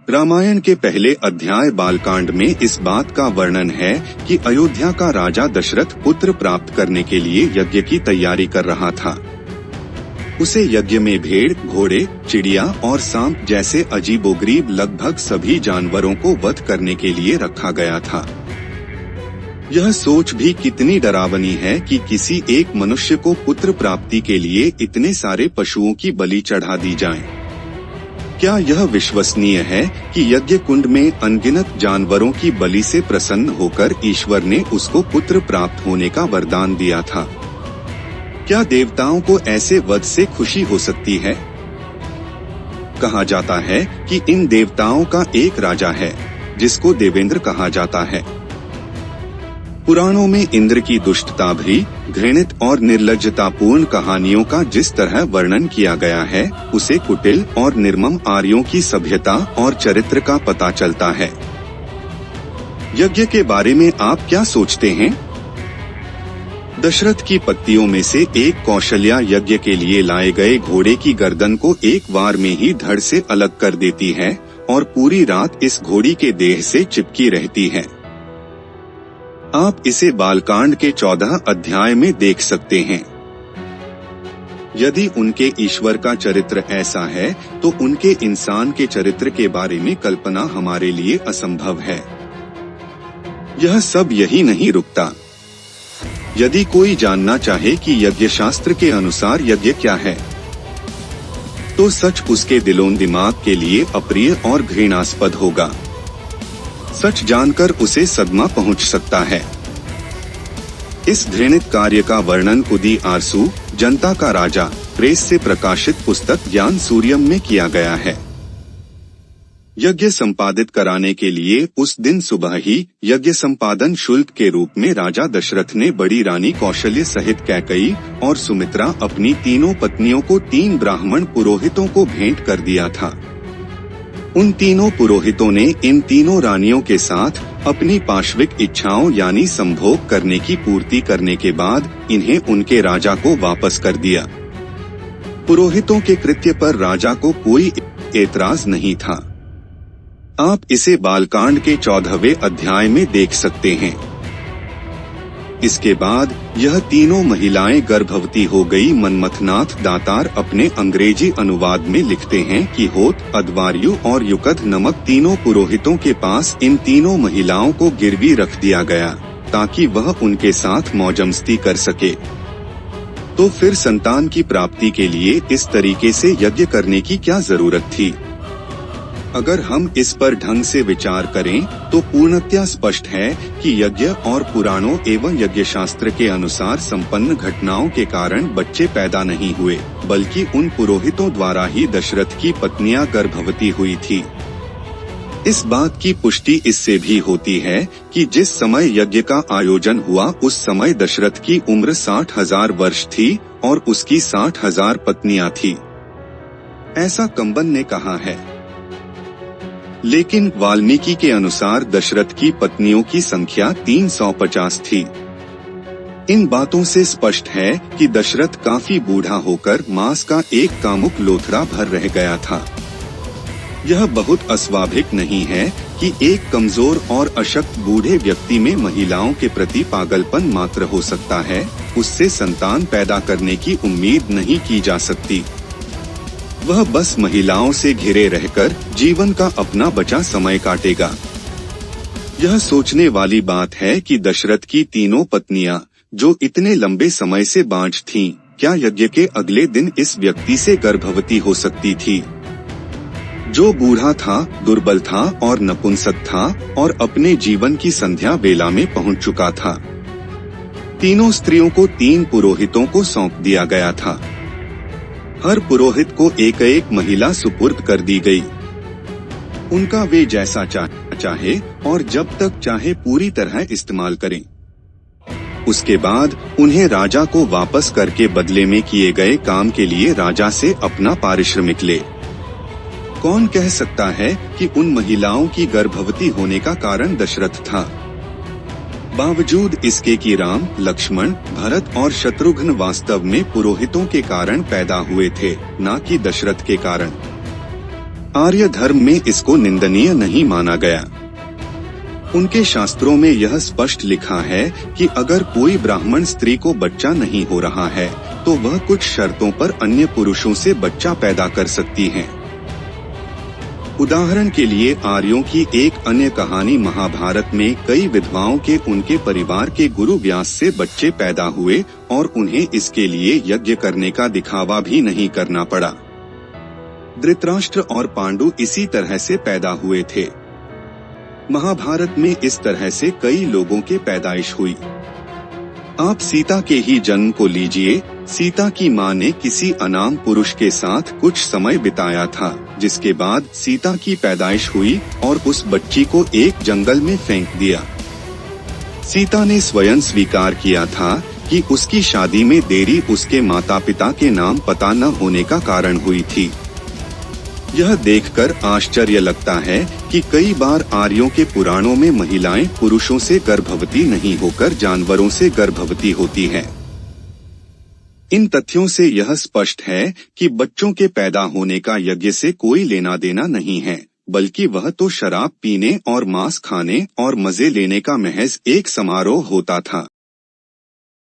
रामायण के पहले अध्याय बालकांड में इस बात का वर्णन है कि अयोध्या का राजा दशरथ पुत्र प्राप्त करने के लिए यज्ञ की तैयारी कर रहा था। उसे यज्ञ में भेड़, घोड़े, चिड़िया और सांप जैसे अजीबोगरीब लगभग सभी जानवरों को वध करने के लिए रखा गया था। यह सोच भी कितनी डरावनी है कि किसी एक मनुष्य को पुत्र प्राप्ति के लिए इतने सारे पशुओं की बलि चढ़ा दी जाए। क्या यह विश्वसनीय है कि यज्ञ कुंड में अनगिनत जानवरों की बलि से प्रसन्न होकर ईश्वर ने उसको पुत्र प्राप्त होने का वरदान दिया था? क्या देवताओं को ऐसे वध से खुशी हो सकती है? कहा जाता है कि इन देवताओं का एक राजा है जिसको देवेंद्र कहा जाता है। पुराणों में इंद्र की दुष्टता भी, घृणित और निर्लज्जतापूर्ण कहानियों का जिस तरह वर्णन किया गया है, उसे कुटिल और निर्मम आर्यों की सभ्यता और चरित्र का पता चलता है। यज्ञ के बारे में आप क्या सोचते हैं? दशरथ की पत्नियों में से एक कौशल्या यज्ञ के लिए लाए गए घोड़े की गर्दन को एक बार में ही धड़ से अलग कर देती है और पूरी रात इस घोड़ी के देह से चिपकी रहती है। आप इसे बालकांड के 14 अध्याय में देख सकते हैं। यदि उनके ईश्वर का चरित्र ऐसा है तो उनके इंसान के चरित्र के बारे में कल्पना हमारे लिए असंभव है। यह सब यही नहीं रुकता। यदि कोई जानना चाहे कि यज्ञ शास्त्र के अनुसार यज्ञ क्या है, तो सच उसके दिलों दिमाग के लिए अप्रिय और घृणास्पद होगा। सच जानकर उसे सदमा पहुंच सकता है। इस घृणित कार्य का वर्णन कुदी आरसू, जनता का राजा, प्रेस से प्रकाशित पुस्तक ज्ञान सूर्यम में किया गया है। यज्ञ संपादित कराने के लिए उस दिन सुबह ही यज्ञ संपादन शुल्क के रूप में राजा दशरथ ने बड़ी रानी कौशल्य सहित कैकेयी और सुमित्रा अपनी तीनों पत्नियों को 3 ब्राह्मण पुरोहितों को भेंट कर दिया था। उन तीनों पुरोहितों ने इन तीनों रानियों के साथ अपनी पाशविक इच्छाओं यानी संभोग करने की पूर्ति करने के बाद इन्हें उनके राजा को वापस कर दिया। पुरोहितों के कृत्य पर राजा को कोई एतराज नहीं था। आप इसे बालकांड के 14वें अध्याय में देख सकते हैं। इसके बाद यह तीनों महिलाएं गर्भवती हो गई। मनमथनाथ दातार अपने अंग्रेजी अनुवाद में लिखते हैं कि होत, अद्वार्यु और युकध नमक तीनों पुरोहितों के पास इन तीनों महिलाओं को गिरवी रख दिया गया ताकि वह उनके साथ मौजमस्ती कर सके। तो फिर संतान की प्राप्ति के लिए इस तरीके से यज्ञ करने की क्या जरूरत थी? अगर हम इस पर ढंग से विचार करें तो पूर्णतया स्पष्ट है कि यज्ञ और पुराणों एवं यज्ञ शास्त्र के अनुसार संपन्न घटनाओं के कारण बच्चे पैदा नहीं हुए, बल्कि उन पुरोहितों द्वारा ही दशरथ की पत्नियां गर्भवती हुई थी। इस बात की पुष्टि इससे भी होती है कि जिस समय यज्ञ का आयोजन हुआ उस समय दशरथ की उम्र 60,000 वर्ष थी और उसकी 60,000 पत्नियां थी। ऐसा कंबन ने कहा है। लेकिन वाल्मीकि के अनुसार दशरथ की पत्नियों की संख्या 350 थी। इन बातों से स्पष्ट है कि दशरथ काफी बूढ़ा होकर मांस का एक कामुक लोथड़ा भर रह गया था। यह बहुत अस्वाभाविक नहीं है कि एक कमजोर और अशक्त बूढ़े व्यक्ति में महिलाओं के प्रति पागलपन मात्र हो सकता है, उससे संतान पैदा करने की उम्मीद नहीं की जा सकती। वह बस महिलाओं से घिरे रहकर जीवन का अपना बचा समय काटेगा। यह सोचने वाली बात है कि दशरथ की तीनों पत्नियां, जो इतने लंबे समय से बांझ थीं, क्या यज्ञ के अगले दिन इस व्यक्ति से गर्भवती हो सकती थी, जो बूढ़ा था, दुर्बल था और नपुंसक था और अपने जीवन की संध्या बेला में पहुंच चुका था। तीनों स्त्रियों को 3 पुरोहितों को सौंप दिया गया था। हर पुरोहित को एक एक महिला सुपुर्द कर दी गई। उनका वे जैसा चाहे और जब तक चाहे पूरी तरह इस्तेमाल करें। उसके बाद उन्हें राजा को वापस करके बदले में किए गए काम के लिए राजा से अपना पारिश्रमिक ले। कौन कह सकता है कि उन महिलाओं की गर्भवती होने का कारण दशरथ था? बावजूद इसके कि राम, लक्ष्मण, भरत और शत्रुघ्न वास्तव में पुरोहितों के कारण पैदा हुए थे, न कि दशरथ के कारण। आर्य धर्म में इसको निंदनीय नहीं माना गया। उनके शास्त्रों में यह स्पष्ट लिखा है कि अगर कोई ब्राह्मण स्त्री को बच्चा नहीं हो रहा है तो वह कुछ शर्तों पर अन्य पुरुषों से बच्चा पैदा कर सकती है। उदाहरण के लिए आर्यों की एक अन्य कहानी महाभारत में कई विधवाओं के उनके परिवार के गुरु व्यास से बच्चे पैदा हुए और उन्हें इसके लिए यज्ञ करने का दिखावा भी नहीं करना पड़ा। धृतराष्ट्र और पांडु इसी तरह से पैदा हुए थे। महाभारत में इस तरह से कई लोगों के पैदाइश हुई। आप सीता के ही जन्म को लीजिए। सीता की मां ने किसी अनाम पुरुष के साथ कुछ समय बिताया था, जिसके बाद सीता की पैदाइश हुई और उस बच्ची को एक जंगल में फेंक दिया। सीता ने स्वयं स्वीकार किया था कि उसकी शादी में देरी उसके माता पिता के नाम पता न होने का कारण हुई थी। यह देखकर आश्चर्य लगता है कि कई बार आर्यों के पुराणों में महिलाएं पुरुषों से गर्भवती नहीं होकर जानवरों से गर्भवती होती हैं। इन तथ्यों से यह स्पष्ट है कि बच्चों के पैदा होने का यज्ञ से कोई लेना देना नहीं है, बल्कि वह तो शराब पीने और मांस खाने और मजे लेने का महज एक समारोह होता था।